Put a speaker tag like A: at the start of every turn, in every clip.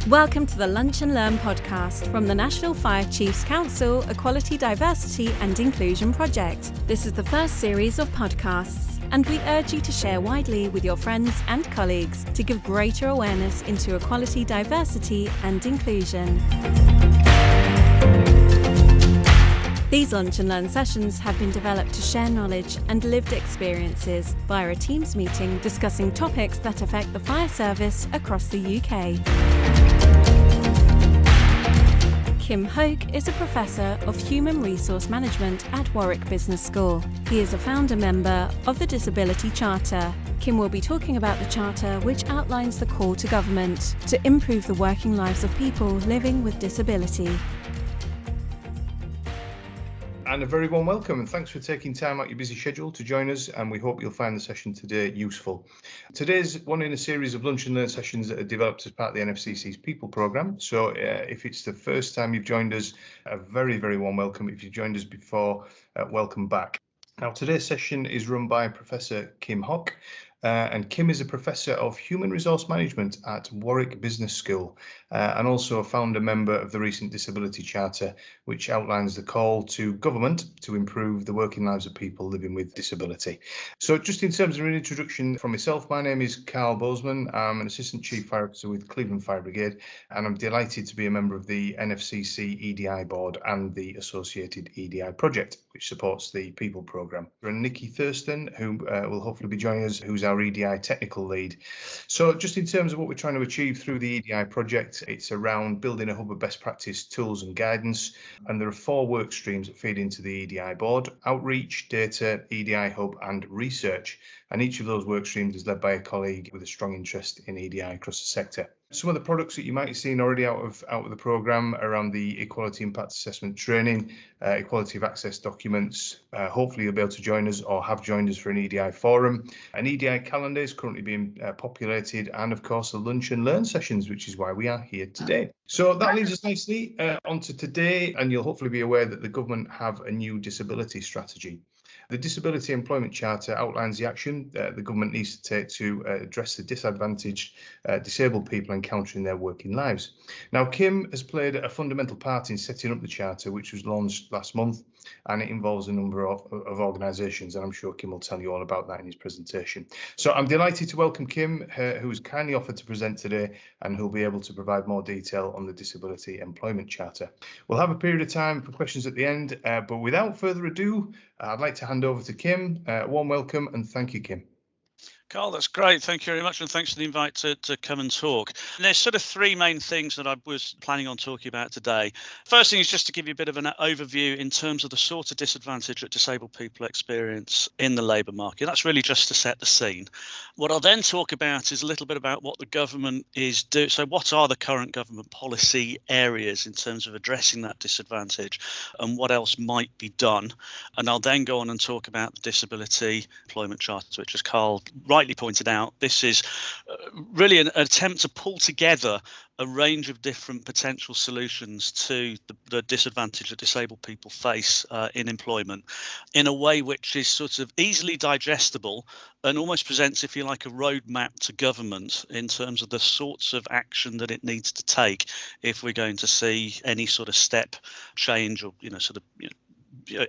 A: Welcome to the Lunch and Learn podcast from the National Fire Chiefs Council Equality, Diversity and Inclusion Project. This is the first series of podcasts, and we urge you to share widely with your friends and colleagues to give greater awareness into equality, diversity and inclusion. These Lunch and Learn sessions have been developed to share knowledge and lived experiences via a Teams meeting discussing topics that affect the fire service across the UK. Kim Hoque is a Professor of Human Resource Management at Warwick Business School. He is a founder member of the Disibility Charter. Kim will be talking about the Charter, which outlines the call to government to improve the working lives of people living with disability.
B: And a very warm welcome, and thanks for taking time out your busy schedule to join us, and we hope you'll find the session today useful. Today's one in a series of Lunch and Learn sessions that are developed as part of the NFCC's People Programme. So if it's the first time you've joined us, a very, very warm welcome. If you've joined us before, welcome back. Now, today's session is run by Professor Kim Hoque. And Kim is a Professor of Human Resource Management at Warwick Business School and also a founder member of the recent Disability Charter, which outlines the call to government to improve the working lives of people living with disability. So just in terms of an introduction from myself, my name is Carl Bozeman. I'm an Assistant Chief Fire Officer with Cleveland Fire Brigade, and I'm delighted to be a member of the NFCC EDI Board and the associated EDI project, which supports the People Programme. And Nikki Thurston, who will hopefully be joining us, who's our EDI technical lead. So just in terms of what we're trying to achieve through the EDI project, it's around building a hub of best practice tools and guidance. And there are 4 work streams that feed into the EDI board: outreach, data, EDI hub and research. And each of those work streams is led by a colleague with a strong interest in EDI across the sector. Some of the products that you might have seen already out of the programme around the Equality Impact Assessment training, Equality of Access documents. Hopefully you'll be able to join us or have joined us for an EDI forum. An EDI calendar is currently being populated, and of course the Lunch and Learn sessions, which is why we are here today. So that leads us nicely onto today, and you'll hopefully be aware that the government have a new disability strategy. The Disability Employment Charter outlines the action the government needs to take to address the disadvantaged disabled people encountering their working lives. Now, Kim has played a fundamental part in setting up the Charter, which was launched last month, and it involves a number of organisations, and I'm sure Kim will tell you all about that in his presentation. So I'm delighted to welcome Kim, who's kindly offered to present today, and who'll be able to provide more detail on the Disability Employment Charter. We'll have a period of time for questions at the end, but without further ado, I'd like to hand over to Kim. Warm welcome and thank you, Kim.
C: Carl, that's great. Thank you very much, and thanks for the invite to come and talk. And there's sort of 3 main things that I was planning on talking about today. First thing is just to give you a bit of an overview in terms of the sort of disadvantage that disabled people experience in the labour market. That's really just to set the scene. What I'll then talk about is a little bit about what the government is doing. So what are the current government policy areas in terms of addressing that disadvantage, and what else might be done? And I'll then go on and talk about the Disability Employment Charter, which, as Carl rightly pointed out, this is really an attempt to pull together a range of different potential solutions to the disadvantage that disabled people face in employment in a way which is sort of easily digestible and almost presents, if you like, a roadmap to government in terms of the sorts of action that it needs to take if we're going to see any sort of step change or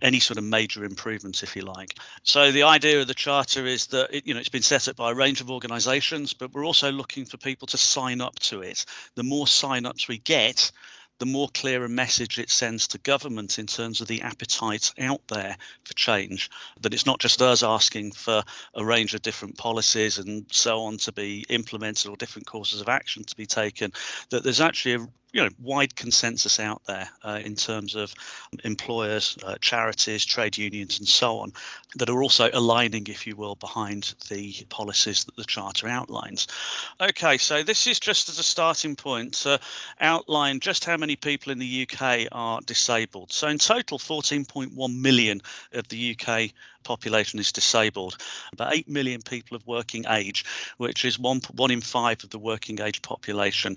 C: any sort of major improvements, if you like. So the idea of the Charter is that it's been set up by a range of organisations, but we're also looking for people to sign up to it. The more sign-ups we get, the more clear a message it sends to government in terms of the appetite out there for change, that it's not just us asking for a range of different policies and so on to be implemented or different courses of action to be taken, that there's actually a wide consensus out there in terms of employers, charities, trade unions and so on, that are also aligning, if you will, behind the policies that the Charter outlines. Okay, so this is just as a starting point to outline just how many people in the UK are disabled. So in total, 14.1 million of the UK population is disabled. About 8 million people of working age, which is one in 5 of the working age population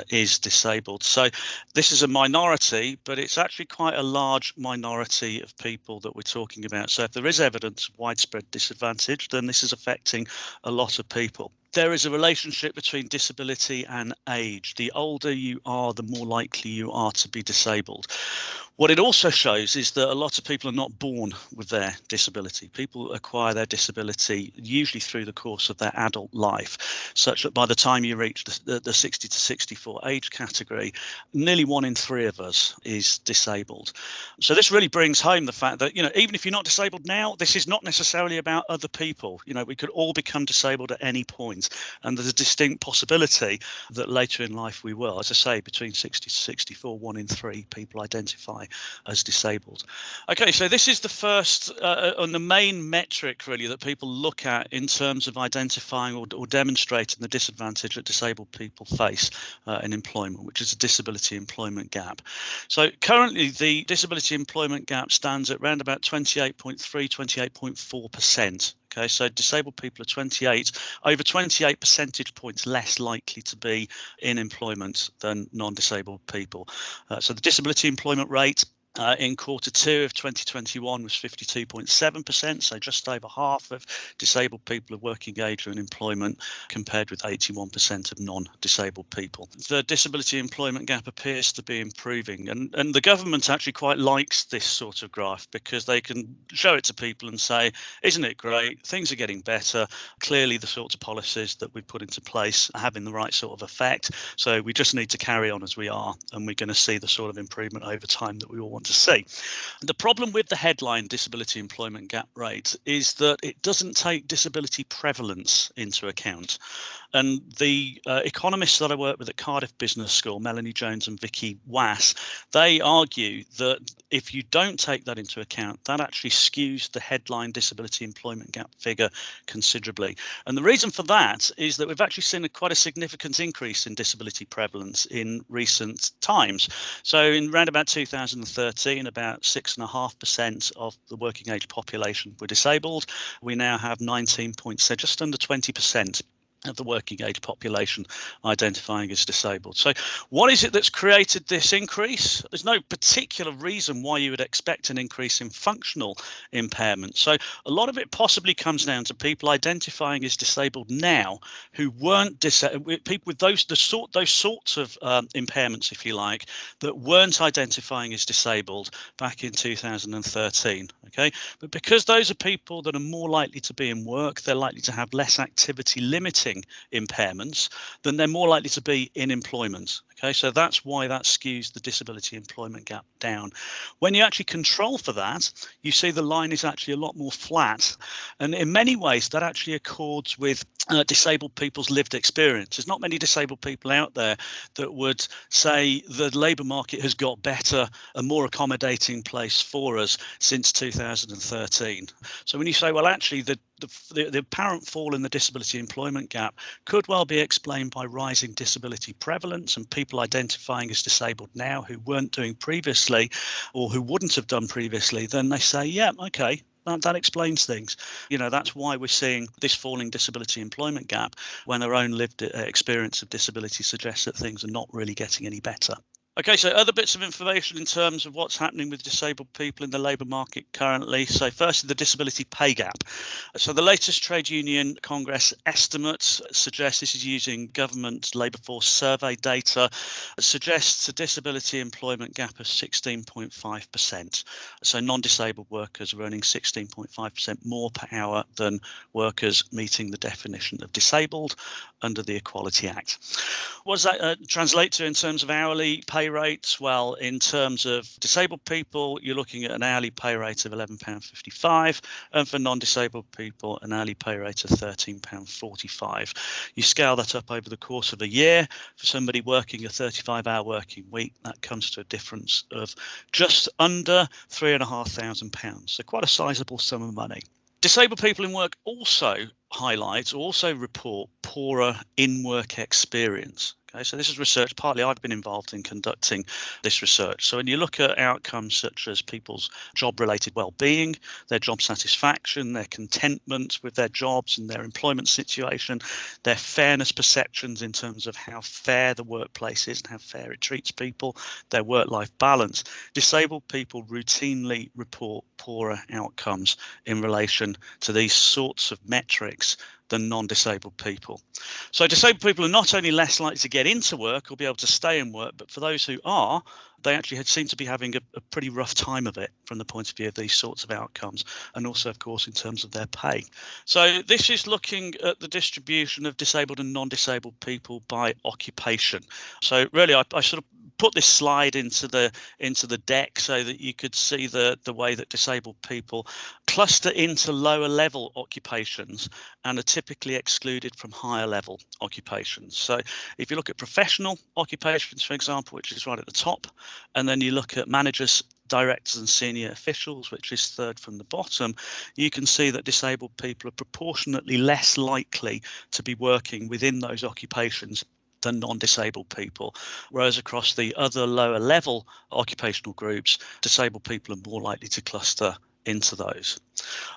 C: is disabled. So this is a minority, but it's actually quite a large minority of people that we're talking about. So if there is evidence of widespread disadvantage, then this is affecting a lot of people. there is a relationship between disability and age. The older you are, the more likely you are to be disabled. What it also shows is that a lot of people are not born with their disability. People acquire their disability usually through the course of their adult life, such that by the time you reach the 60 to 64 age category, nearly 1 in 3 of us is disabled. So this really brings home the fact that, even if you're not disabled now, this is not necessarily about other people. We could all become disabled at any point, and there's a distinct possibility that later in life we will. As I say, between 60 to 64, 1 in 3 people identify as disabled. Okay, so this is the first and the main metric really that people look at in terms of identifying or demonstrating the disadvantage that disabled people face in employment, which is a disability employment gap. So currently the disability employment gap stands at around about 28.3, 28.4%. Okay, so disabled people are over 28 percentage points less likely to be in employment than non-disabled people. So the disability employment rate in quarter 2 of 2021 was 52.7%, so just over half of disabled people of working age are in employment, compared with 81% of non-disabled people. The disability employment gap appears to be improving, and the government actually quite likes this sort of graph because they can show it to people and say, isn't it great, things are getting better, clearly the sorts of policies that we've put into place are having the right sort of effect, so we just need to carry on as we are, and we're going to see the sort of improvement over time that we all want to see. The problem with the headline disability employment gap rate is that it doesn't take disability prevalence into account. And the economists that I work with at Cardiff Business School, Melanie Jones and Vicky Wass, they argue that if you don't take that into account, that actually skews the headline disability employment gap figure considerably. And the reason for that is that we've actually seen quite a significant increase in disability prevalence in recent times. So in around about 2013, about 6.5% of the working age population were disabled. We now have just under 20% of the working age population identifying as disabled. So what is it that's created this increase? There's no particular reason why you would expect an increase in functional impairment. So a lot of it possibly comes down to people identifying as disabled now who weren't people with those sorts of impairments, if you like, that weren't identifying as disabled back in 2013. Okay, but because those are people that are more likely to be in work, they're likely to have less activity limiting impairments, then they're more likely to be in employment. Okay, so that's why that skews the disability employment gap down. When you actually control for that, you see the line is actually a lot more flat. And in many ways, that actually accords with disabled people's lived experience. There's not many disabled people out there that would say the labour market has got better, a more accommodating place for us since 2013. So when you say, well, actually, the apparent fall in the disability employment gap could well be explained by rising disability prevalence and people identifying as disabled now who weren't doing previously or who wouldn't have done previously, then they say, yeah, okay, that explains things. That's why we're seeing this falling disability employment gap when our own lived experience of disability suggests that things are not really getting any better. Okay, so other bits of information in terms of what's happening with disabled people in the labour market currently. So firstly, the disability pay gap. So the latest Trade Union Congress estimates suggest, this is using government labour force survey data, suggests a disability employment gap of 16.5%. So non-disabled workers are earning 16.5% more per hour than workers meeting the definition of disabled under the Equality Act. What does that translate to in terms of hourly pay rates? Well, in terms of disabled people, you're looking at an hourly pay rate of £11.55, and for non-disabled people, an hourly pay rate of £13.45. You scale that up over the course of a year. For somebody working a 35-hour working week, that comes to a difference of just under £3,500. So quite a sizable sum of money. Disabled people in work also report poorer in-work experience. Okay, so this is research, partly I've been involved in conducting this research. So when you look at outcomes such as people's job-related well-being, their job satisfaction, their contentment with their jobs and their employment situation, their fairness perceptions in terms of how fair the workplace is and how fair it treats people, their work-life balance, disabled people routinely report poorer outcomes in relation to these sorts of metrics than non-disabled people. So disabled people are not only less likely to get into work or be able to stay in work, but for those who are, they actually seem to be having a pretty rough time of it from the point of view of these sorts of outcomes, and also, of course, in terms of their pay. So this is looking at the distribution of disabled and non-disabled people by occupation. So really, I sort of put this slide into the deck so that you could see the way that disabled people cluster into lower level occupations and are typically excluded from higher level occupations. So if you look at professional occupations, for example, which is right at the top, and then you look at managers, directors and senior officials, which is third from the bottom, you can see that disabled people are proportionately less likely to be working within those occupations than non-disabled people, whereas across the other lower level occupational groups, disabled people are more likely to cluster into those.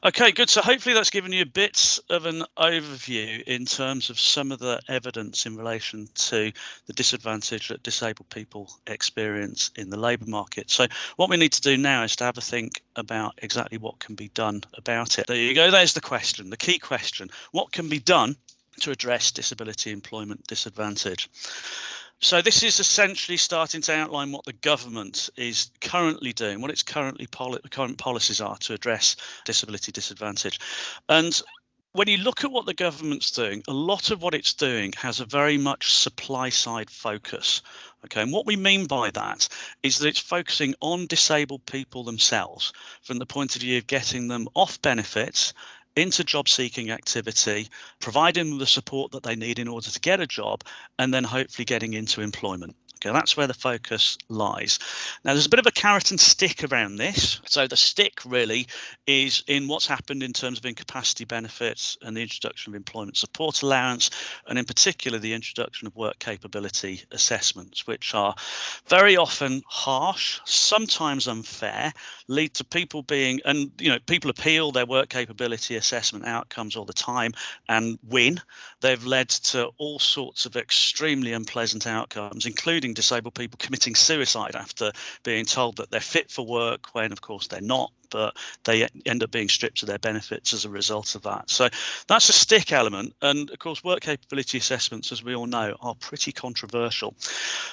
C: Okay, good. So hopefully that's given you a bit of an overview in terms of some of the evidence in relation to the disadvantage that disabled people experience in the labour market. So what we need to do now is to have a think about exactly what can be done about it. There you go. There's the question, the key question. What can be done to address disability employment disadvantage? So this is essentially starting to outline what the government is currently doing, what its current policies are to address disability disadvantage. And when you look at what the government's doing, a lot of what it's doing has a very much supply side focus. Okay, and what we mean by that is that it's focusing on disabled people themselves from the point of view of getting them off benefits into job seeking activity, providing them the support that they need in order to get a job, and then hopefully getting into employment. Okay, that's where the focus lies. Now, there's a bit of a carrot and stick around this. So the stick really is in what's happened in terms of incapacity benefits and the introduction of employment support allowance, and in particular, the introduction of work capability assessments, which are very often harsh, sometimes unfair, lead to people being, and people appeal their work capability assessment outcomes all the time and win. They've led to all sorts of extremely unpleasant outcomes, including disabled people committing suicide after being told that they're fit for work when of course they're not, but they end up being stripped of their benefits as a result of that. So that's a stick element. And of course, work capability assessments, as we all know, are pretty controversial.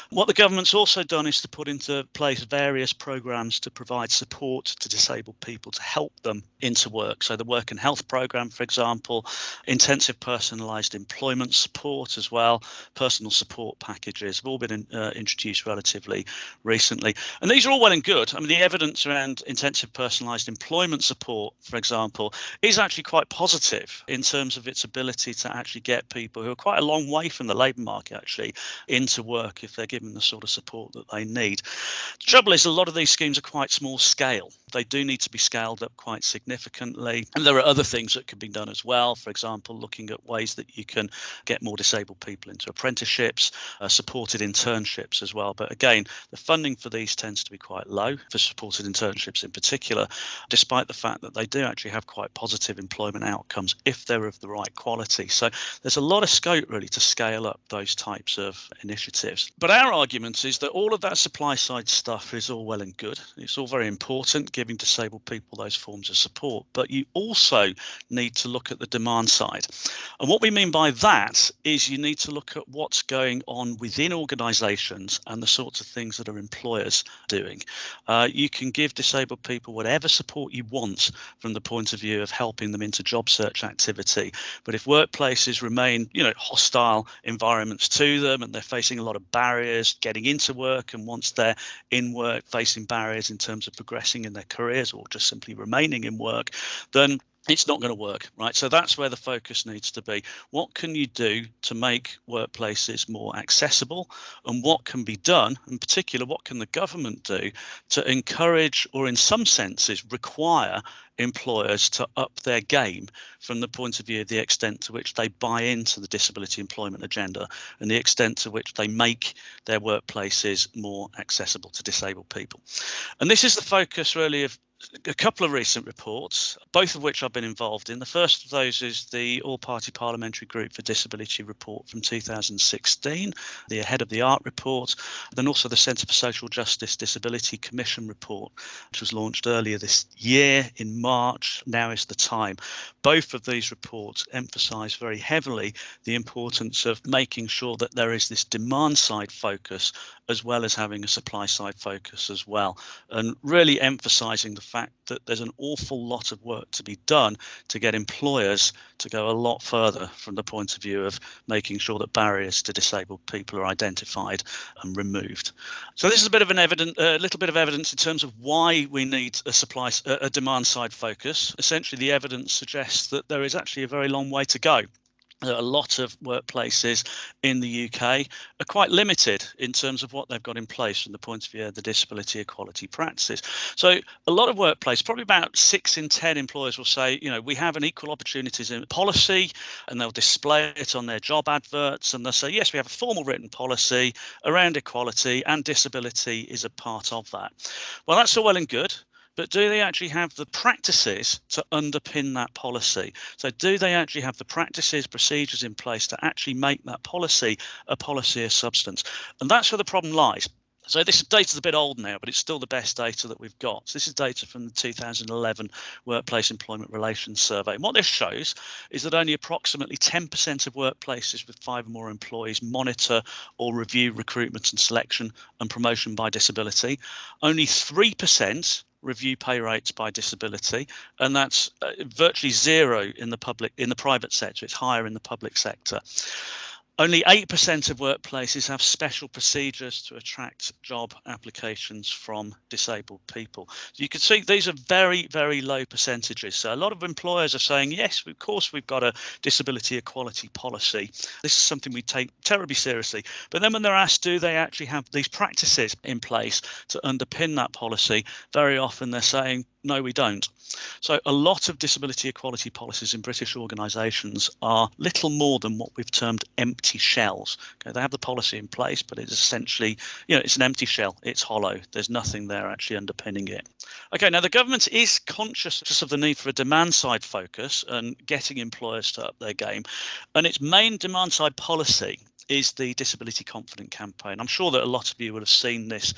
C: What the government's also done is to put into place various programs to provide support to disabled people to help them into work. So the work and health program, for example, intensive personalised employment support as well, personal support packages have all been introduced relatively recently. And these are all well and good. I mean, the evidence around intensive personalised employment support, for example, is actually quite positive in terms of its ability to actually get people who are quite a long way from the labour market actually into work if they're given the sort of support that they need. The trouble is a lot of these schemes are quite small scale. They do need to be scaled up quite significantly. And there are other things that can be done as well. For example, looking at ways that you can get more disabled people into apprenticeships, supported internships as well. But again, the funding for these tends to be quite low, for supported internships in particular, despite the fact that they do actually have quite positive employment outcomes if they're of the right quality. So there's a lot of scope really to scale up those types of initiatives. But our argument is that all of that supply side stuff is all well and good. It's all very important, giving disabled people those forms of support. But you also need to look at the demand side. And what we mean by that is you need to look at what's going on within organisations and the sorts of things that are employers doing. You can give disabled people whatever support you want from the point of view of helping them into job search activity. But if workplaces remain, hostile environments to them and they're facing a lot of barriers getting into work, and once they're in work facing barriers in terms of progressing in their careers or just simply remaining in work, then it's not going to work, right? So that's where the focus needs to be. What can you do to make workplaces more accessible, and what can be done, in particular, what can the government do to encourage, or in some senses require, employers to up their game from the point of view of the extent to which they buy into the disability employment agenda and the extent to which they make their workplaces more accessible to disabled people. And this is the focus really of a couple of recent reports, both of which I've been involved in. The first of those is the All-Party Parliamentary Group for Disability report from 2016, the Ahead of the Art report, then also the Centre for Social Justice Disability Commission report, which was launched earlier this year in March, now is the time. Both of these reports emphasise very heavily the importance of making sure that there is this demand side focus as well as having a supply side focus as well, and really emphasising the fact that there's an awful lot of work to be done to get employers to go a lot further from the point of view of making sure that barriers to disabled people are identified and removed. So this is a little bit of evidence in terms of why we need a demand side focus. Essentially, the evidence suggests that there is actually a very long way to go. A lot of workplaces in the UK are quite limited in terms of what they've got in place from the point of view of the disability equality practices. So a lot of workplaces, probably about 6 in 10 employers will say, we have an equal opportunities in policy, and they'll display it on their job adverts, and they'll say, yes, we have a formal written policy around equality and disability is a part of that. Well, that's all well and good. But do they actually have the practices to underpin that policy? So do they actually have the practices, procedures in place to actually make that policy a policy of substance? And that's where the problem lies. So this data is a bit old now, but it's still the best data that we've got. So this is data from the 2011 Workplace Employment Relations Survey. And what this shows is that only approximately 10% of workplaces with 5 or more employees monitor or review recruitment and selection and promotion by disability. Only 3% review pay rates by disability, and that's virtually zero in the private sector. It's higher in the public sector. Only 8% of workplaces have special procedures to attract job applications from disabled people. So you can see these are very, very low percentages. So a lot of employers are saying, yes, of course, we've got a disability equality policy. This is something we take terribly seriously. But then when they're asked, do they actually have these practices in place to underpin that policy? Very often they're saying, no, we don't. So a lot of disability equality policies in British organisations are little more than what we've termed empty shells. Okay, they have the policy in place, but it's essentially, it's an empty shell. It's hollow. There's nothing there actually underpinning it. Okay, now the government is conscious of the need for a demand side focus and getting employers to up their game. And its main demand side policy is the Disability Confident campaign. I'm sure that a lot of you would have seen this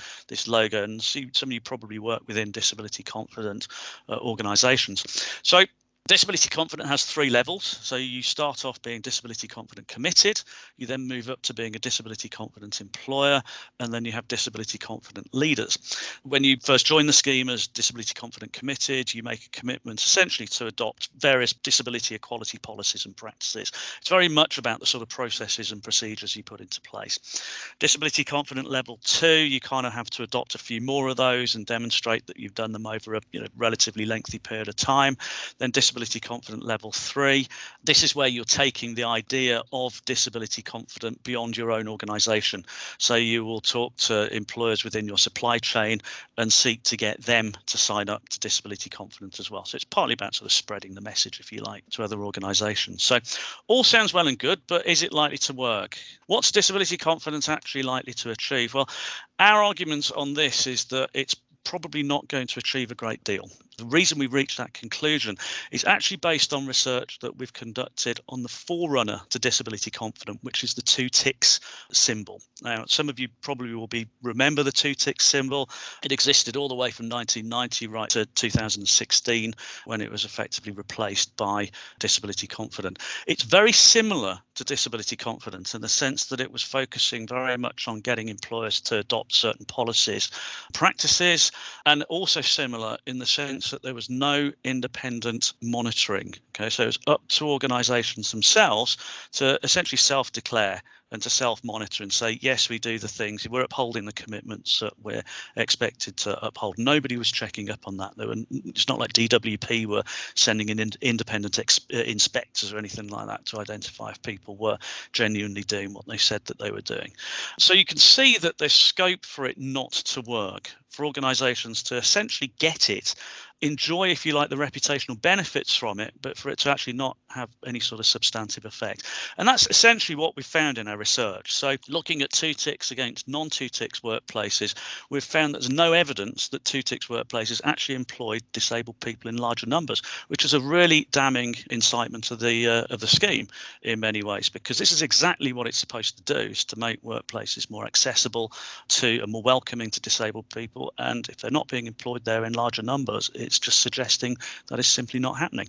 C: logo, and some of you probably work within Disability Confident organisations. So Disability Confident has 3 levels. So you start off being Disability Confident Committed, you then move up to being a Disability Confident Employer, and then you have Disability Confident Leaders. When you first join the scheme as Disability Confident Committed, you make a commitment essentially to adopt various disability equality policies and practices. It's very much about the sort of processes and procedures you put into place. Disability Confident Level 2, you kind of have to adopt a few more of those and demonstrate that you've done them over a relatively lengthy period of time. Then Disability Confident Level 3. This is where you're taking the idea of disability confident beyond your own organisation. So you will talk to employers within your supply chain and seek to get them to sign up to disability confident as well. So it's partly about sort of spreading the message, if you like, to other organisations. So all sounds well and good, but is it likely to work? What's disability confidence actually likely to achieve? Well, our argument on this is that it's probably not going to achieve a great deal. The reason we reached that conclusion is actually based on research that we've conducted on the forerunner to Disability Confident, which is the 2 ticks symbol. Now, some of you probably will remember the 2 ticks symbol. It existed all the way from 1990 right to 2016, when it was effectively replaced by Disability Confident. It's very similar to Disability Confident in the sense that it was focusing very much on getting employers to adopt certain policies, practices, and also similar in the sense that there was no independent monitoring. Okay, so it was up to organisations themselves to essentially self-declare and to self-monitor and say, yes, we do the things, we're upholding the commitments that we're expected to uphold. Nobody was checking up on that. It's not like DWP were sending in independent inspectors or anything like that to identify if people were genuinely doing what they said that they were doing. So you can see that there's scope for it not to work, for organisations to essentially get it, enjoy, if you like, the reputational benefits from it, but for it to actually not have any sort of substantive effect. And that's essentially what we found in our research. So looking at 2 ticks against non-2 ticks workplaces, we've found there's no evidence that 2 ticks workplaces actually employed disabled people in larger numbers, which is a really damning incitement of the scheme in many ways, because this is exactly what it's supposed to do, is to make workplaces more accessible to and more welcoming to disabled people, people, and if they're not being employed there in larger numbers, it's just suggesting that is simply not happening.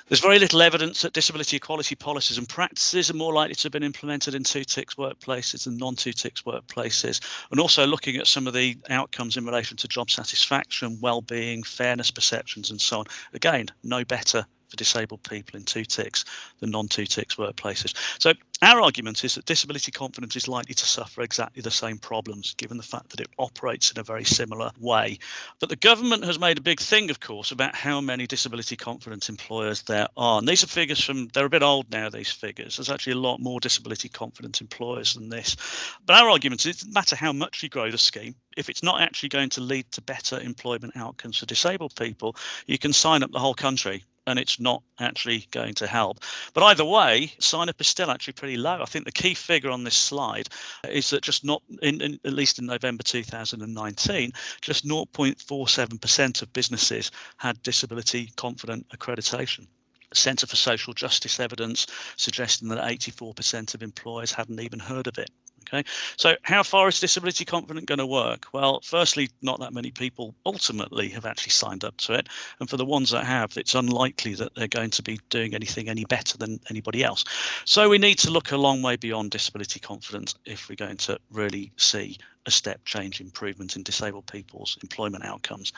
C: There's very little evidence that disability equality policies and practices are more likely to have been implemented in two-ticks workplaces than non-two-ticks workplaces. And also looking at some of the outcomes in relation to job satisfaction, well-being, fairness perceptions and so on. Again, no better for disabled people in two-ticks than non-two-ticks workplaces. So our argument is that disability confidence is likely to suffer exactly the same problems, given the fact that it operates in a very similar way. But the government has made a big thing, of course, about how many disability confident employers there are. And these are figures they're a bit old now, these figures. There's actually a lot more disability confident employers than this. But our argument is, no matter how much you grow the scheme, if it's not actually going to lead to better employment outcomes for disabled people, you can sign up the whole country and it's not actually going to help. But either way, sign-up is still actually pretty low. I think the key figure on this slide is that just not, at least in November 2019, just 0.47% of businesses had disability confident accreditation. Centre for Social Justice evidence suggesting that 84% of employers hadn't even heard of it. Okay, so how far is disability confident going to work? Well, firstly, not that many people ultimately have actually signed up to it. And for the ones that have, it's unlikely that they're going to be doing anything any better than anybody else. So we need to look a long way beyond disability confidence if we're going to really see a step change improvement in disabled people's employment outcomes.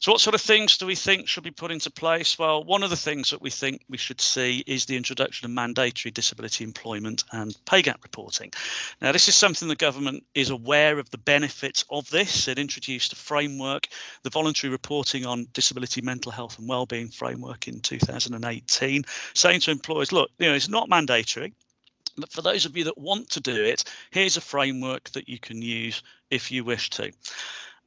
C: So what sort of things do we think should be put into place? Well, one of the things that we think we should see is the introduction of mandatory disability employment and pay gap reporting. Now, this is something the government is aware of the benefits of this. It introduced a framework, the voluntary reporting on disability mental health and wellbeing framework in 2018, saying to employers, look, it's not mandatory. But for those of you that want to do it, here's a framework that you can use if you wish to.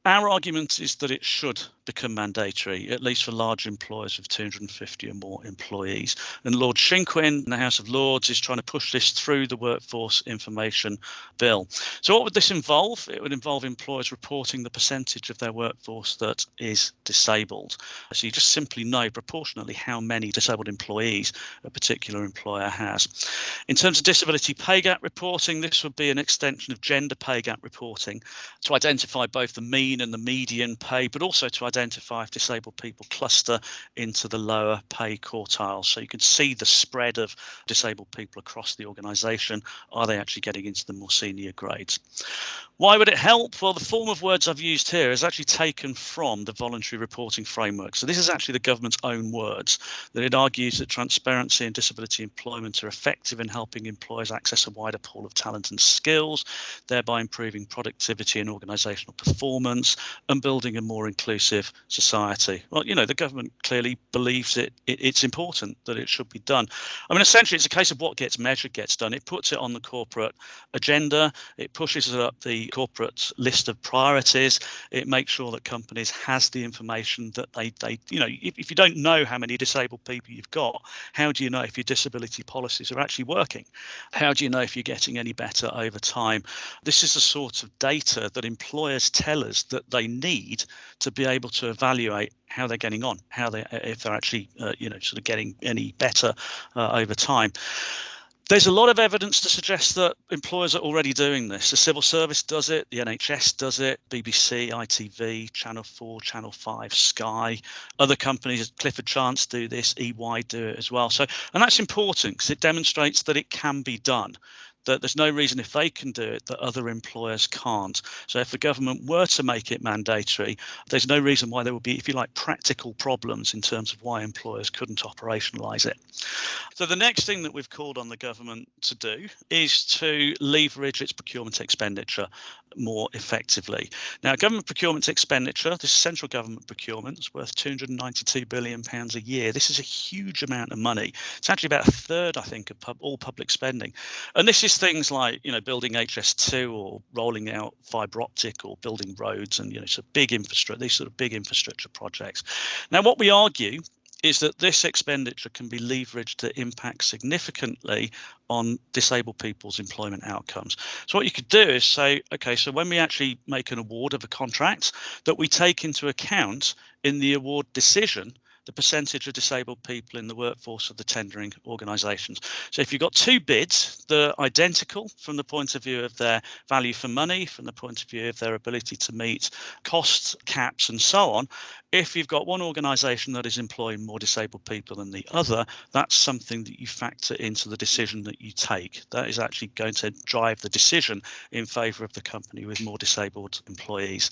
C: Our argument is that it should become mandatory, at least for large employers with 250 or more employees. And Lord Shinquin in the House of Lords is trying to push this through the Workforce Information Bill. So what would this involve? It would involve employers reporting the percentage of their workforce that is disabled. So you just simply know proportionately how many disabled employees a particular employer has. In terms of disability pay gap reporting, this would be an extension of gender pay gap reporting to identify both the mean and the median pay, but also to identify if disabled people cluster into the lower pay quartiles. So you can see the spread of disabled people across the organisation. Are they actually getting into the more senior grades? Why would it help? Well, the form of words I've used here is actually taken from the voluntary reporting framework. So this is actually the government's own words, that it argues that transparency and disability employment are effective in helping employers access a wider pool of talent and skills, thereby improving productivity and organisational performance and building a more inclusive society. Well, the government clearly believes it's important that it should be done. I mean, essentially, it's a case of what gets measured gets done. It puts it on the corporate agenda. It pushes it up the corporate list of priorities. It makes sure that companies has the information that they if you don't know how many disabled people you've got, how do you know if your disability policies are actually working? How do you know if you're getting any better over time? This is the sort of data that employers tell us that they need to be able to evaluate how they're getting on, if they're actually sort of getting any better over time. There's a lot of evidence to suggest that employers are already doing this. The civil service does it, the NHS does it, BBC, ITV, Channel 4, Channel 5, Sky. Other companies, Clifford Chance do this, EY do it as well. And that's important because it demonstrates that it can be done, that there's no reason if they can do it that other employers can't. So if the government were to make it mandatory, there's no reason why there would be, if you like, practical problems in terms of why employers couldn't operationalise it. So the next thing that we've called on the government to do is to leverage its procurement expenditure more effectively. Now, government procurement expenditure, this is central government procurement, is worth £292 billion a year. This is a huge amount of money. It's actually about a third, I think, of all public spending. And this is things like, building HS2 or rolling out fibre optic or building roads and, these sort of big infrastructure projects. Now, what we argue is that this expenditure can be leveraged to impact significantly on disabled people's employment outcomes. So what you could do is say, okay, so when we actually make an award of a contract, that we take into account in the award decision the percentage of disabled people in the workforce of the tendering organisations. So if you've got two bids that are identical from the point of view of their value for money, from the point of view of their ability to meet cost caps and so on, if you've got one organisation that is employing more disabled people than the other, that's something that you factor into the decision that you take. That is actually going to drive the decision in favour of the company with more disabled employees.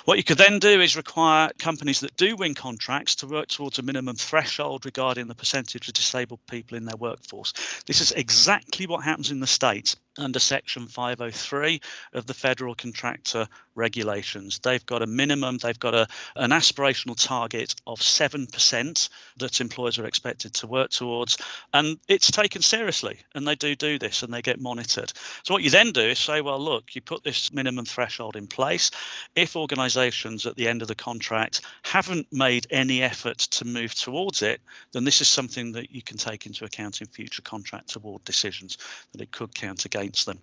C: What you could then do is require companies that do win contracts to work towards a minimum threshold regarding the percentage of disabled people in their workforce. This is exactly what happens in the States under Section 503 of the Federal Contractor Regulations. They've got a minimum, they've got an aspirational target of 7% that employers are expected to work towards, and it's taken seriously, and they do this and they get monitored. So what you then do is say, well, look, you put this minimum threshold in place. If organisations at the end of the contract haven't made any effort to move towards it, then this is something that you can take into account in future contract award decisions, that it could count against them.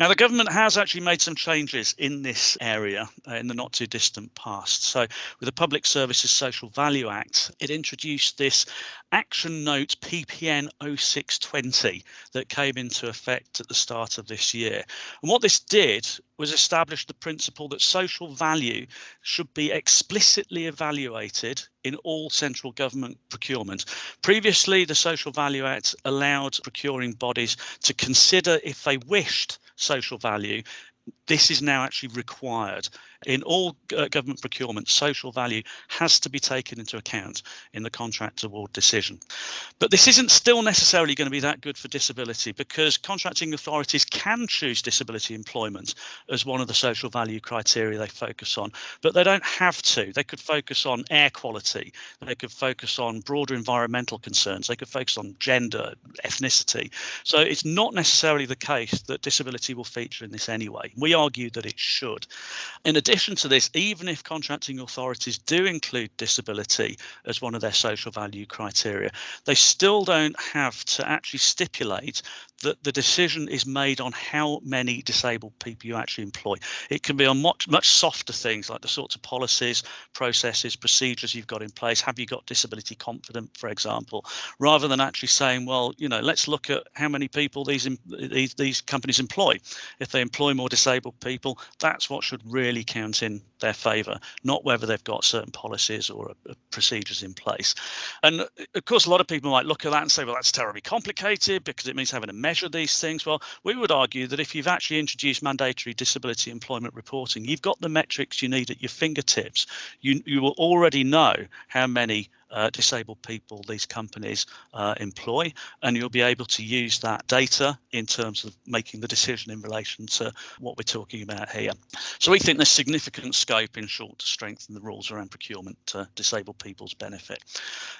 C: Now, the government has actually made some changes in this area in the not too distant past. So with the Public Services Social Value Act, it introduced this Action Note PPN 0620 that came into effect at the start of this year. And what this did was establish the principle that social value should be explicitly evaluated in all central government procurement. Previously, the Social Value Act allowed procuring bodies to consider if they wished social value. This is now actually required. In all government procurement, social value has to be taken into account in the contract award decision. But this isn't still necessarily going to be that good for disability, because contracting authorities can choose disability employment as one of the social value criteria they focus on, but they don't have to. They could focus on air quality, they could focus on broader environmental concerns, they could focus on gender, ethnicity. So it's not necessarily the case that disability will feature in this anyway. We argue that it should. In addition to this, even if contracting authorities do include disability as one of their social value criteria, they still don't have to actually stipulate that the decision is made on how many disabled people you actually employ. It can be on much softer things, like the sorts of policies, processes, procedures you've got in place. Have you got disability confident, for example, rather than actually saying, well, let's look at how many people these companies employ. If they employ more disabled people, that's what should really count in their favour, not whether they've got certain policies or procedures in place. And of course, a lot of people might look at that and say, well, that's terribly complicated because it means having to measure these things. Well, we would argue that if you've actually introduced mandatory disability employment reporting, you've got the metrics you need at your fingertips. You will already know how many disabled people these companies employ, and you'll be able to use that data in terms of making the decision in relation to what we're talking about here. So we think there's significant scope, in short, to strengthen the rules around procurement to disabled people's benefit.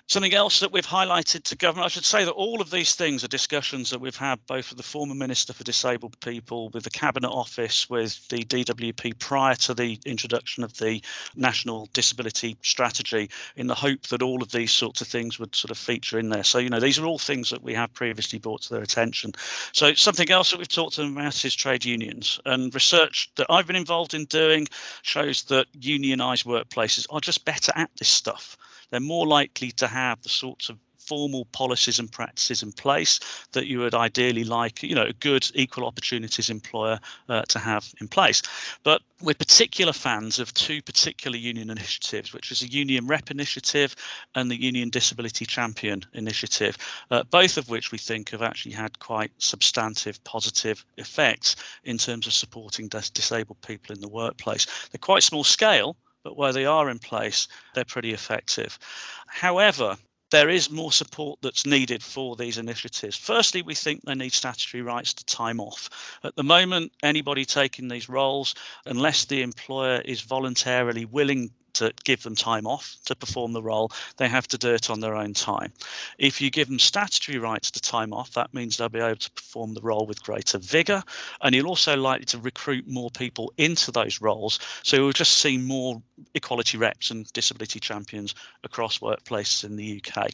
C: Something else that we've highlighted to government, I should say that all of these things are discussions that we've had both with the former Minister for Disabled People, with the Cabinet Office, with the DWP prior to the introduction of the National Disability Strategy, in the hope that all of these sorts of things would sort of feature in there. So, these are all things that we have previously brought to their attention. So something else that we've talked to them about is trade unions. And research that I've been involved in doing shows that unionised workplaces are just better at this stuff. They're more likely to have the sorts of formal policies and practices in place that you would ideally like, a good equal opportunities employer to have in place. But we're particular fans of two particular union initiatives, which is a union rep initiative and the Union Disability Champion initiative, both of which we think have actually had quite substantive positive effects in terms of supporting disabled people in the workplace. They're quite small scale, but where they are in place, they're pretty effective. However, there is more support that's needed for these initiatives. Firstly, we think they need statutory rights to time off. At the moment, anybody taking these roles, unless the employer is voluntarily willing to give them time off to perform the role, they have to do it on their own time. If you give them statutory rights to time off, that means they'll be able to perform the role with greater vigour, and you're also likely to recruit more people into those roles. So we'll just see more equality reps and disability champions across workplaces in the UK.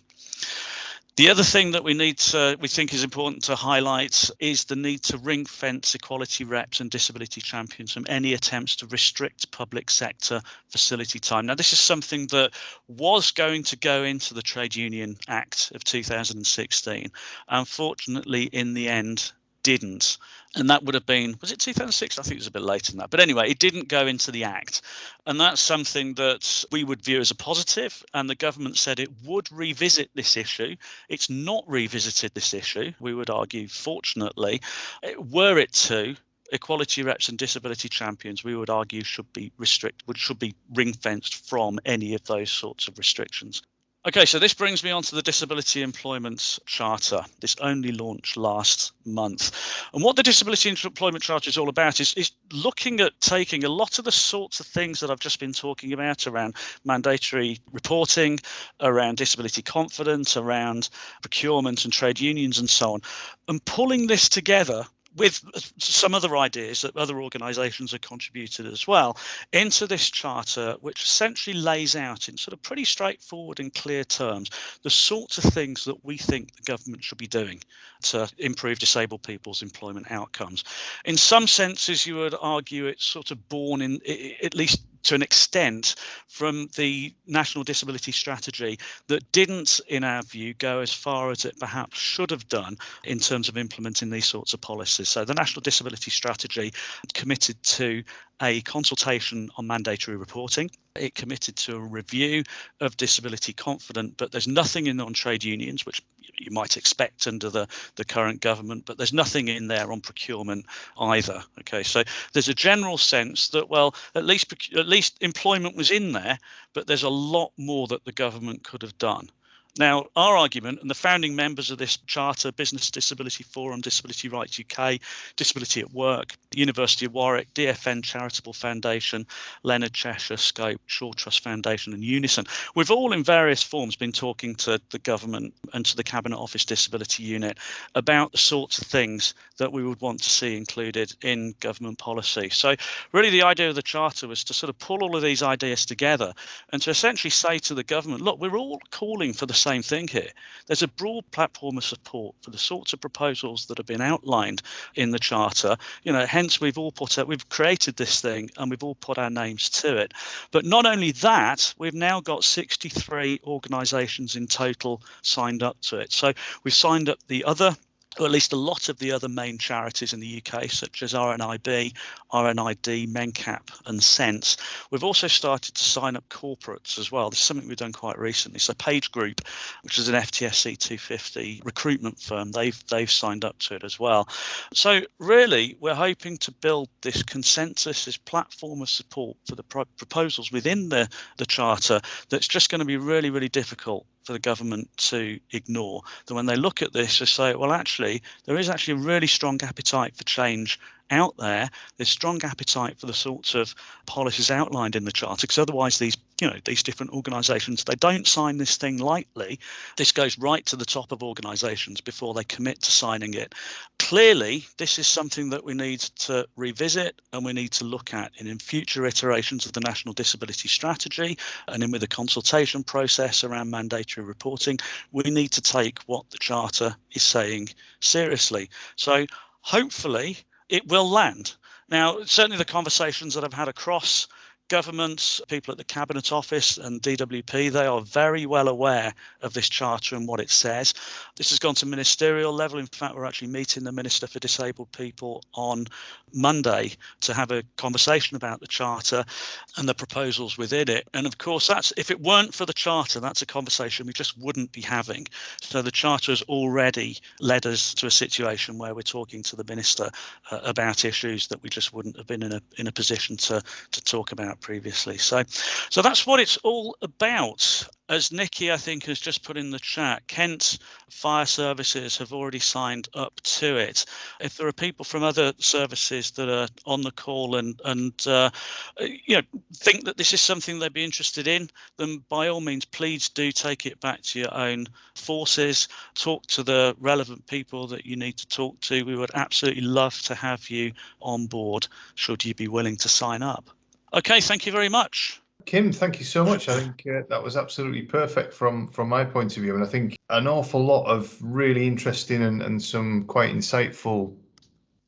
C: The other thing that we think is important to highlight is the need to ring fence equality reps and disability champions from any attempts to restrict public sector facility time. Now, this is something that was going to go into the Trade Union Act of 2016. Unfortunately, in the end, didn't. And that would have been, was it 2006? I think it was a bit later than that. But anyway, it didn't go into the Act. And that's something that we would view as a positive. And the government said it would revisit this issue. It's not revisited this issue, we would argue, fortunately. Were it to, equality reps and disability champions, we would argue, should be ring fenced from any of those sorts of restrictions. Okay, so this brings me on to the Disability Employment Charter. This only launched last month. And what the Disability Employment Charter is all about is looking at taking a lot of the sorts of things that I've just been talking about around mandatory reporting, around disability confidence, around procurement and trade unions and so on, and pulling this together with some other ideas that other organisations have contributed as well into this charter, which essentially lays out in sort of pretty straightforward and clear terms the sorts of things that we think the government should be doing to improve disabled people's employment outcomes. In some senses, you would argue it's sort of born in, at least to an extent, from the National Disability Strategy that didn't, in our view, go as far as it perhaps should have done in terms of implementing these sorts of policies. So the National Disability Strategy committed to a consultation on mandatory reporting. It committed to a review of disability confident, but there's nothing in on trade unions, which you might expect under the current government, but there's nothing in there on procurement either. Okay, so there's a general sense that, well, at least employment was in there, but there's a lot more that the government could have done. Now, our argument, and the founding members of this charter, Business Disability Forum, Disability Rights UK, Disability at Work, University of Warwick, DFN Charitable Foundation, Leonard Cheshire, Scope, Shaw Trust Foundation and Unison, we've all in various forms been talking to the government and to the Cabinet Office Disability Unit about the sorts of things that we would want to see included in government policy. So really the idea of the charter was to sort of pull all of these ideas together and to essentially say to the government, look, we're all calling for the same thing here. There's a broad platform of support for the sorts of proposals that have been outlined in the charter. Hence we've created this thing and we've all put our names to it. But not only that, we've now got 63 organisations in total signed up to it. So we've signed up or at least a lot of the other main charities in the UK, such as RNIB, RNID, MenCap and Sense. We've also started to sign up corporates as well. This is something we've done quite recently. So Page Group, which is an FTSE 250 recruitment firm, they've signed up to it as well. So really, we're hoping to build this consensus, this platform of support for the proposals within the charter that's just going to be really, really difficult for the government to ignore. That when they look at this, they say, well, actually, there is actually a really strong appetite for change out there. There's strong appetite for the sorts of policies outlined in the charter, because otherwise these different organisations, they don't sign this thing lightly. This goes right to the top of organisations before they commit to signing it. Clearly, this is something that we need to revisit and we need to look at in future iterations of the National Disability Strategy and in with the consultation process around mandatory reporting. We need to take what the charter is saying seriously. So hopefully it will land. Now, certainly the conversations that I've had across governments, people at the Cabinet Office and DWP, they are very well aware of this charter and what it says. This has gone to ministerial level. In fact, we're actually meeting the Minister for Disabled People on Monday to have a conversation about the charter and the proposals within it. And of course, if it weren't for the charter, that's a conversation we just wouldn't be having. So the charter has already led us to a situation where we're talking to the Minister about issues that we just wouldn't have been in a position to talk about previously. So that's what it's all about. As Nikki, I think, has just put in the chat, Kent Fire Services have already signed up to it. If there are people from other services that are on the call and think that this is something they'd be interested in, then by all means, please do take it back to your own forces. Talk to the relevant people that you need to talk to. We would absolutely love to have you on board should you be willing to sign up. Okay, thank you very much.
B: Kim, thank you so much. I think that was absolutely perfect from my point of view. And I think an awful lot of really interesting and some quite insightful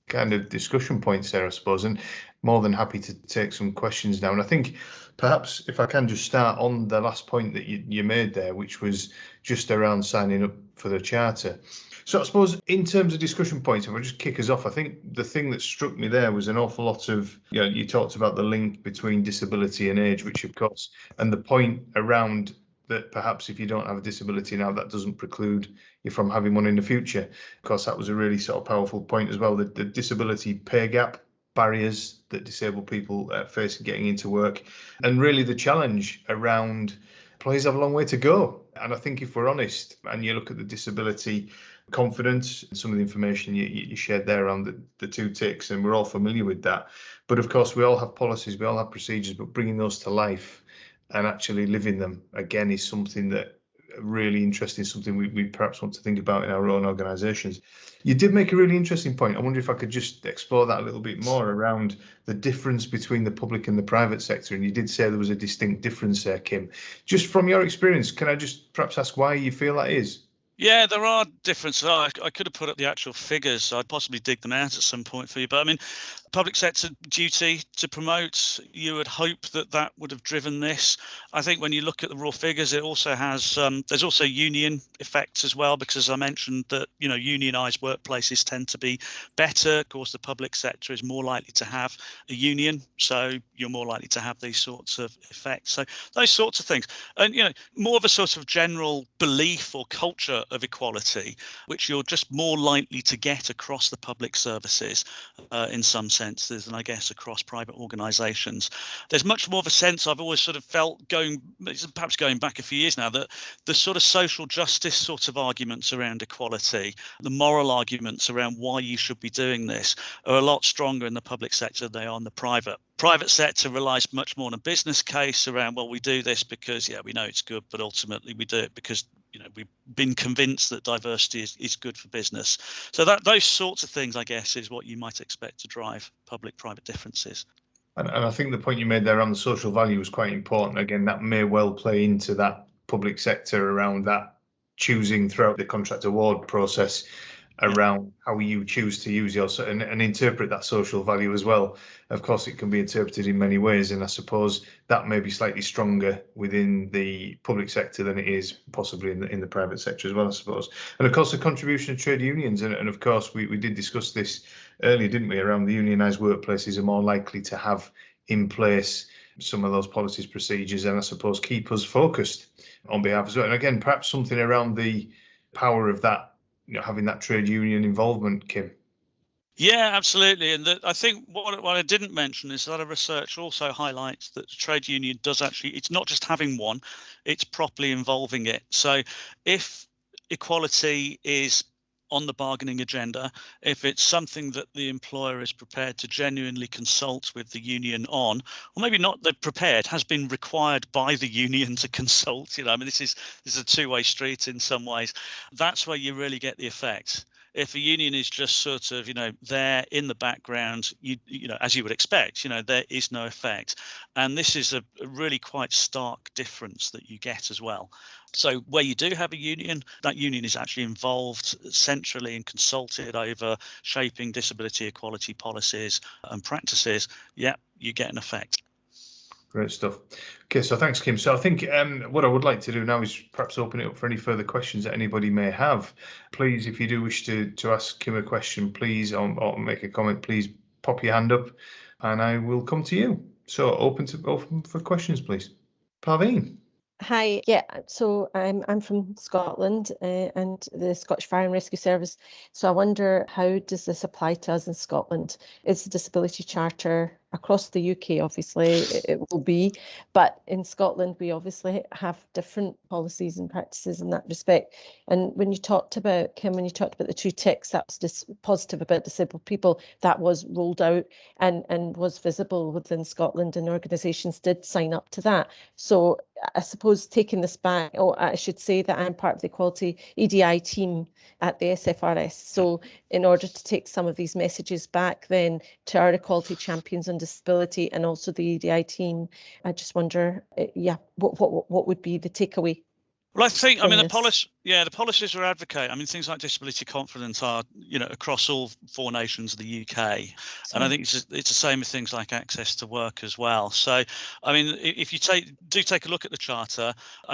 B: kind of discussion points there, I suppose, and more than happy to take some questions now. And I think perhaps if I can just start on the last point that you made there, which was just around signing up for the charter. So I suppose in terms of discussion points, if I just kick us off, I think the thing that struck me there was an awful lot of, you talked about the link between disability and age, which of course, and the point around that perhaps if you don't have a disability now, that doesn't preclude you from having one in the future. Of course, that was a really sort of powerful point as well, the disability pay gap, barriers that disabled people face getting into work, and really the challenge around employees have a long way to go. And I think if we're honest and you look at the disability confidence and some of the information you shared there around the two ticks, and we're all familiar with that. But of course, we all have policies, we all have procedures, but bringing those to life and actually living them again is something that really interesting, something we perhaps want to think about in our own organisations. You did make a really interesting point. I wonder if I could just explore that a little bit more around the difference between the public and the private sector. And you did say there was a distinct difference there, Kim. Just from your experience, can I just perhaps ask why you feel that is?
C: Yeah, there are differences. I could have put up the actual figures. I'd possibly dig them out at some point for you. But I mean, public sector duty to promote, you would hope that would have driven this. I think when you look at the raw figures, it also has, there's also union effects as well, because as I mentioned that, unionised workplaces tend to be better. Of course, the public sector is more likely to have a union, so you're more likely to have these sorts of effects. So those sorts of things. And, more of a sort of general belief or culture of equality, which you're just more likely to get across the public services in some senses than I guess across private organisations. There's much more of a sense I've always sort of felt perhaps going back a few years now, that the sort of social justice sort of arguments around equality, the moral arguments around why you should be doing this are a lot stronger in the public sector than they are in the private. Private sector relies much more on a business case around, well, we do this because, we know it's good, but ultimately we do it because, we've been convinced that diversity is good for business. So those sorts of things, I guess, is what you might expect to drive public-private differences.
B: And I think the point you made there on the social value was quite important. Again, that may well play into that public sector around that choosing throughout the contract award process around how you choose to use your and interpret that social value as well. Of course, it can be interpreted in many ways, and I suppose that may be slightly stronger within the public sector than it is possibly in the private sector as well, I suppose. And of course, the contribution of trade unions, and of course, we did discuss this earlier, didn't we, around the unionised workplaces are more likely to have in place some of those policies, procedures, and I suppose keep us focused on behalf as well. And again, perhaps something around the power of that, having that trade union involvement, Kim.
C: Yeah, absolutely. And I think what I didn't mention is that research also highlights that the trade union does actually, it's not just having one, it's properly involving it. So if equality is on the bargaining agenda, if it's something that the employer is prepared to genuinely consult with the union on, or maybe not the prepared, has been required by the union to consult, this is a two-way street in some ways, that's where you really get the effect. If a union is just sort of, there in the background, as you would expect, there is no effect. And this is a really quite stark difference that you get as well. So where you do have a union, that union is actually involved centrally and consulted over shaping disability equality policies and practices. Yeah, you get an effect.
B: Great stuff. Okay, so thanks, Kim. So I think what I would like to do now is perhaps open it up for any further questions that anybody may have. Please, if you do wish to ask Kim a question, please, or make a comment, please pop your hand up and I will come to you. So open for questions, please. Parveen.
D: Hi, yeah, so I'm from Scotland and the Scottish Fire and Rescue Service. So I wonder, how does this apply to us in Scotland? Is the Disability Charter across the UK? Obviously it will be, but in Scotland we obviously have different policies and practices in that respect. And when you talked about, Kim, when you talked about the two ticks, that was positive about disabled people, that was rolled out and was visible within Scotland, and organisations did sign up to that. So I suppose taking this back, I should say that I'm part of the Equality EDI team at the SFRS. So in order to take some of these messages back then to our equality champions on Disability and also the EDI team. I just wonder, what would be the takeaway?
C: Well, I think, the policies we advocate, things like disability confidence are, across all 4 nations of the UK. And I think it's the same with things like access to work as well. So, if you take a look at the Charter,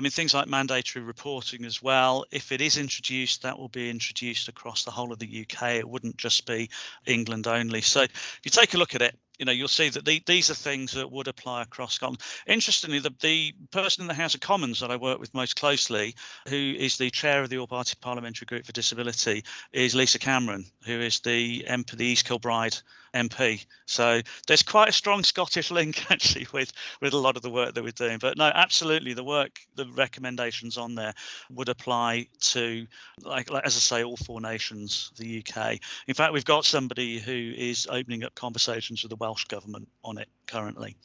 C: things like mandatory reporting as well, if it is introduced, that will be introduced across the whole of the UK. It wouldn't just be England only. So if you take a look at it, you'll see that these are things that would apply across Scotland. Interestingly, the person in the House of Commons that I work with most closely, who is the chair of the All-Party Parliamentary Group for Disability, is Lisa Cameron, who is the MP, the East Kilbride MP. So there's quite a strong Scottish link actually with a lot of the work that we're doing. But no, absolutely, the recommendations on there would apply to, like as I say, all 4 nations of the UK. In fact, we've got somebody who is opening up conversations with the Welsh Government on it currently.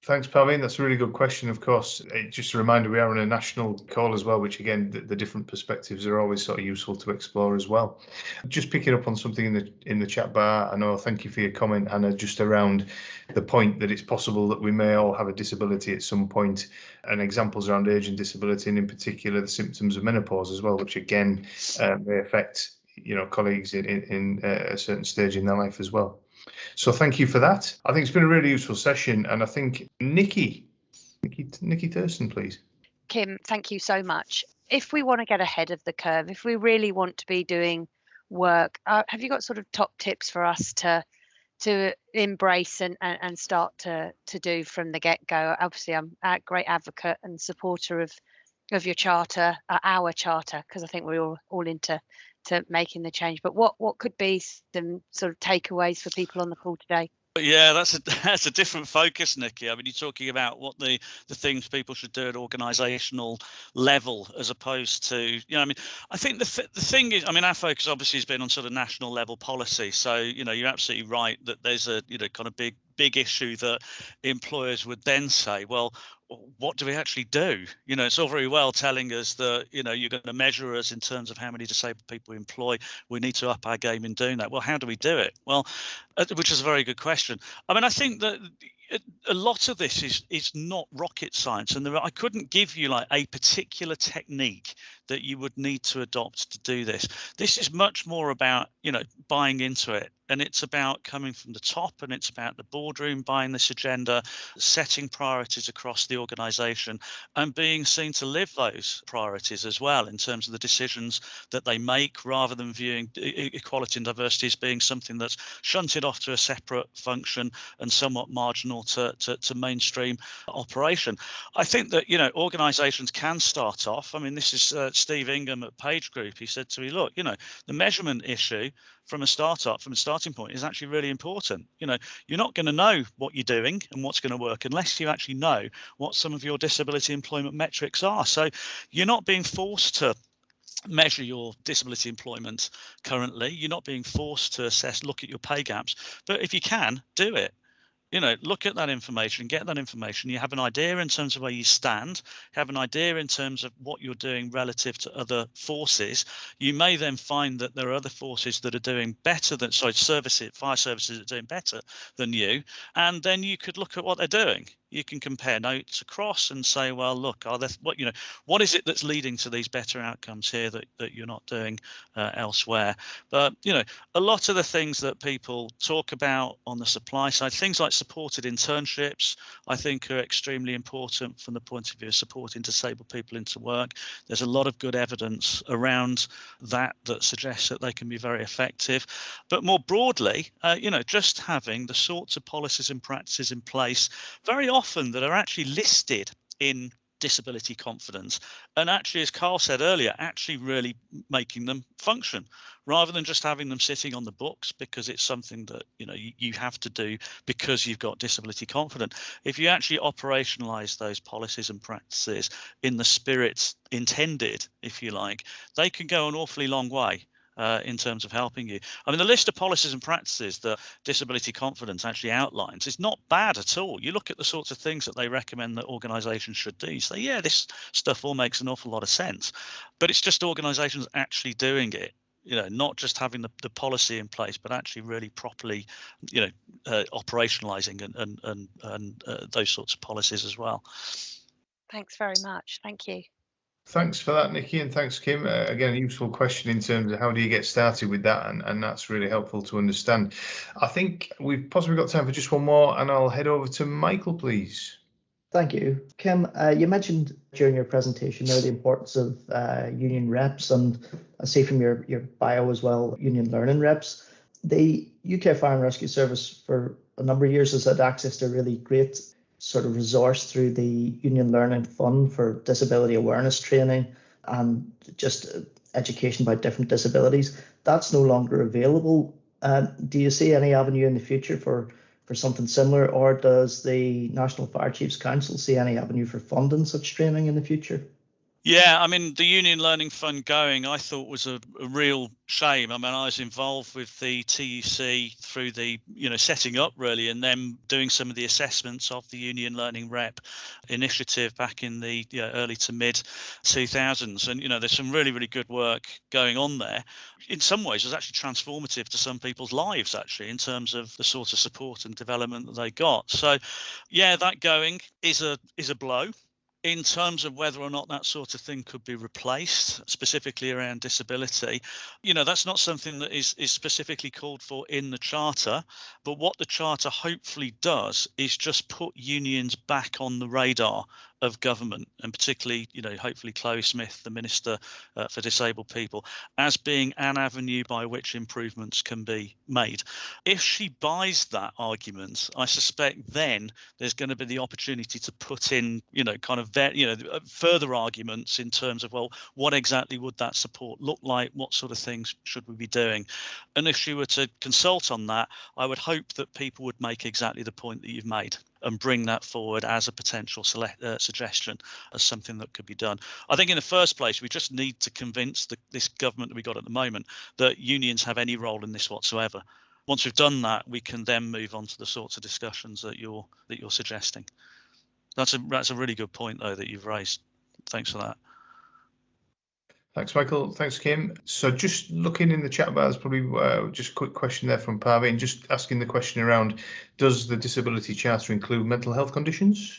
B: Thanks, Parveen. That's a really good question, of course. Just a reminder, we are on a national call as well, which again, the different perspectives are always sort of useful to explore as well. Just picking up on something in the chat bar, I know, thank you for your comment, Hannah, just around the point that it's possible that we may all have a disability at some point, and examples around age and disability, and in particular the symptoms of menopause as well, which again may affect colleagues in a certain stage in their life as well. So thank you for that. I think it's been a really useful session, and I think Nikki Thurston, please.
E: Kim, thank you so much. If we want to get ahead of the curve, if we really want to be doing work, have you got sort of top tips for us to embrace and start to do from the get-go? Obviously, I'm a great advocate and supporter of your charter, our charter, because I think we're all into making the change. But what could be some sort of takeaways for people on the call today?
C: Yeah, that's a different focus, Nikki. You're talking about what the things people should do at organisational level, as opposed to, I think the thing is, our focus obviously has been on sort of national level policy. So, you're absolutely right that there's a, kind of big issue that employers would then say, well, what do we actually do? It's all very well telling us that, you're going to measure us in terms of how many disabled people we employ. We need to up our game in doing that. Well, how do we do it? Well, which is a very good question. I think that a lot of this is not rocket science, and I couldn't give you like a particular technique that you would need to adopt to do this. This is much more about, buying into it. And it's about coming from the top, and it's about the boardroom buying this agenda, setting priorities across the organisation, and being seen to live those priorities as well in terms of the decisions that they make, rather than viewing equality and diversity as being something that's shunted off to a separate function and somewhat marginal to mainstream operation. I think that, organisations can start off. This is Steve Ingham at Page Group. He said to me, look, the measurement issue from a starting point is actually really important. You're not going to know what you're doing and what's going to work unless you actually know what some of your disability employment metrics are. So you're not being forced to measure your disability employment currently. You're not being forced to look at your pay gaps, but if you can, do it. Look at that information, get that information. You have an idea in terms of where you stand, have an idea in terms of what you're doing relative to other forces. You may then find that there are other forces that are doing better than, fire services are doing better than you. And then you could look at what they're doing. You can compare notes across and say, well, look, what is it that's leading to these better outcomes here that you're not doing elsewhere? But, a lot of the things that people talk about on the supply side, things like supported internships, I think are extremely important from the point of view of supporting disabled people into work. There's a lot of good evidence around that suggests that they can be very effective. But more broadly, just having the sorts of policies and practices in place very often that are actually listed in disability confidence, and actually, as Carl said earlier, actually really making them function rather than just having them sitting on the books because it's something that you have to do because you've got disability confidence. If you actually operationalize those policies and practices in the spirit intended, if you like, they can go an awfully long way in terms of helping you. The list of policies and practices that Disability Confidence actually outlines is not bad at all. You look at the sorts of things that they recommend that organisations should do. You say, yeah, this stuff all makes an awful lot of sense. But it's just organisations actually doing it, not just having the policy in place, but actually really properly, operationalizing and those sorts of policies as well.
E: Thanks very much. Thank you.
B: Thanks for that, Nikki, and thanks, Kim. Again, a useful question in terms of how do you get started with that, and that's really helpful to understand. I think we've possibly got time for just one more, and I'll head over to Michael, please.
F: Thank you. Kim, you mentioned during your presentation there the importance of union reps, and I see from your bio as well, union learning reps. The UK Fire and Rescue Service for a number of years has had access to a really great sort of resource through the Union Learning Fund for disability awareness training and just education about different disabilities. That's no longer available. Do you see any avenue in the future for something similar, or does the National Fire Chiefs Council see any avenue for funding such training in the future?
C: Yeah, I mean, the Union Learning Fund going, I thought was a real shame. I mean, I was involved with the TUC through the, setting up really, and then doing some of the assessments of the Union Learning Rep initiative back in the early to mid 2000s. And, there's some really, really good work going on there. In some ways, it was actually transformative to some people's lives, actually, in terms of the sort of support and development that they got. So, yeah, that going is a blow. In terms of whether or not that sort of thing could be replaced, specifically around disability, that's not something that is specifically called for in the Charter. But what the Charter hopefully does is just put unions back on the radar of government, and particularly, hopefully Chloe Smith, the Minister for Disabled People, as being an avenue by which improvements can be made. If she buys that argument, I suspect then there's going to be the opportunity to put in, further arguments in terms of, well, what exactly would that support look like? What sort of things should we be doing? And if she were to consult on that, I would hope that people would make exactly the point that you've made and bring that forward as a potential suggestion as something that could be done. I think in the first place, we just need to convince this government that we got at the moment that unions have any role in this whatsoever. Once we've done that, we can then move on to the sorts of discussions that you're suggesting. That's a really good point, though, that you've raised. Thanks for that.
B: Thanks, Michael. Thanks, Kim. So just looking in the chat bar, there's probably just a quick question there from Parveen, just asking the question around, does the Disability Charter include mental health conditions?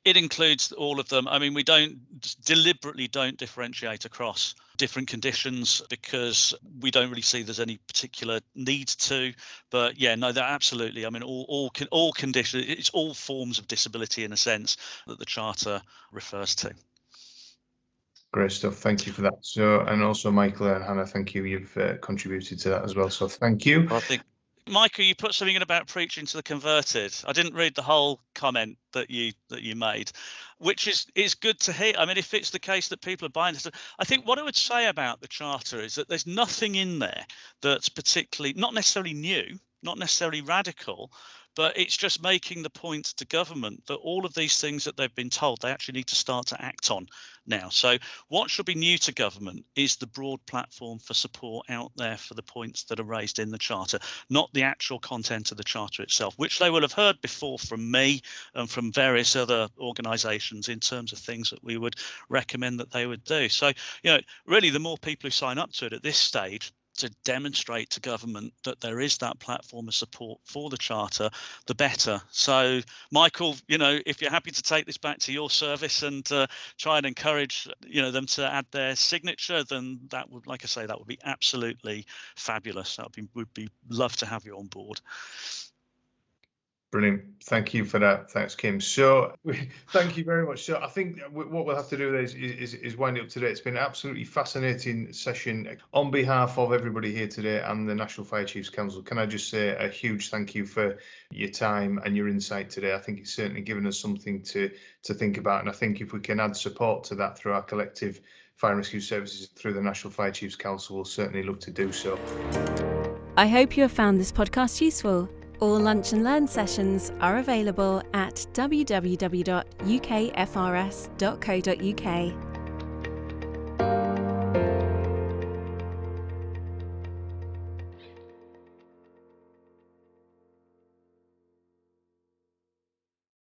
C: It includes all of them. I mean, we deliberately don't differentiate across different conditions because we don't really see there's any particular need to. But yeah, no, they're absolutely. I mean, all conditions. It's all forms of disability in a sense that the Charter refers to.
B: Great stuff. Thank you for that. So, and also Michael and Hannah, thank you. You've contributed to that as well. So thank you.
C: I think, Michael, you put something in about preaching to the converted. I didn't read the whole comment that you made, which is good to hear. I mean, if it's the case that people are buying this, I think what I would say about the Charter is that there's nothing in there that's particularly, not necessarily new, not necessarily radical, but it's just making the point to government that all of these things that they've been told they actually need to start to act on now. So what should be new to government is the broad platform for support out there for the points that are raised in the Charter, not the actual content of the Charter itself, which they will have heard before from me and from various other organisations in terms of things that we would recommend that they would do. So, really the more people who sign up to it at this stage, to demonstrate to government that there is that platform of support for the Charter, the better. So, Michael, if you're happy to take this back to your service and try and encourage, them to add their signature, then that would, like I say, that would be absolutely fabulous. Would be love to have you on board.
B: Brilliant. Thank you for that. Thanks, Kim. So thank you very much. So I think what we'll have to do is wind it up today. It's been an absolutely fascinating session. On behalf of everybody here today and the National Fire Chiefs Council, can I just say a huge thank you for your time and your insight today. I think it's certainly given us something to think about. And I think if we can add support to that through our collective fire and rescue services through the National Fire Chiefs Council, we'll certainly look to do so.
A: I hope you have found this podcast useful. All Lunch and Learn sessions are available at www.ukfrs.co.uk.